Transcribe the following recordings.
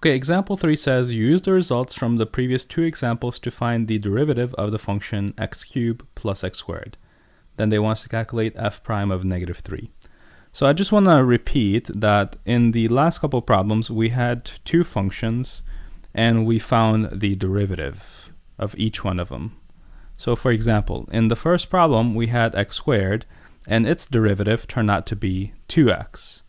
Okay, example 3 says use the results from the previous two examples to find the derivative of the function x cubed plus x squared. Then they want us to calculate f prime of negative 3. So I just want to repeat that in the last couple of problems, we had two functions and we found the derivative of each one of them. So for example, in the first problem, we had x squared and its derivative turned out to be 2x.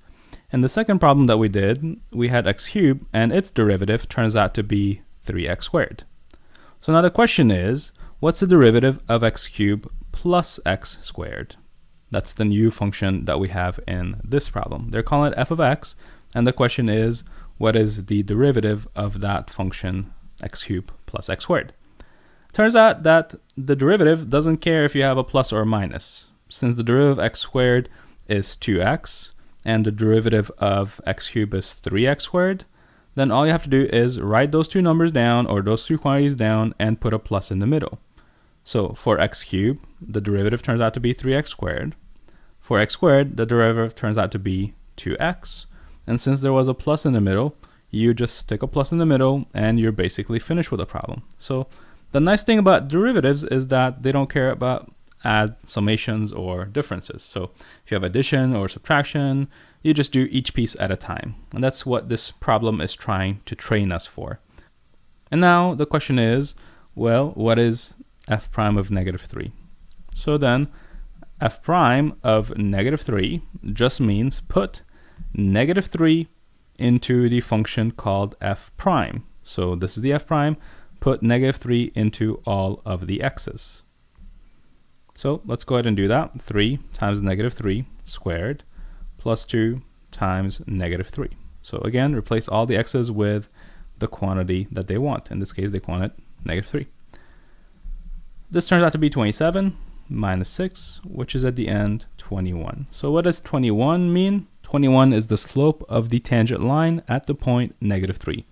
In the second problem that we did, we had x cubed and its derivative turns out to be 3x squared. So now the question is, what's the derivative of x cubed plus x squared? That's the new function that we have in this problem. They're calling it f of x, and the question is, what is the derivative of that function x cubed plus x squared? Turns out that the derivative doesn't care if you have a plus or a minus. Since the derivative of x squared is 2x, and the derivative of x cubed is 3x squared, then all you have to do is write those two numbers down or those two quantities down and put a plus in the middle. So for x cubed, the derivative turns out to be 3x squared. For x squared, the derivative turns out to be 2x. And since there was a plus in the middle, you just stick a plus in the middle and you're basically finished with the problem. So the nice thing about derivatives is that they don't care about add summations or differences. So if you have addition or subtraction, you just do each piece at a time. And that's what this problem is trying to train us for. And now the question is, well, what is f prime of negative 3? So then f prime of negative 3 just means put negative 3 into the function called f prime. So this is the f prime, put negative 3 into all of the x's. So let's go ahead and do that. 3 times negative 3 squared plus 2 times negative 3. So again, replace all the x's with the quantity that they want. In this case, they wanted negative 3. This turns out to be 27 minus 6, which is at the end 21. So what does 21 mean? 21 is the slope of the tangent line at the point negative 3.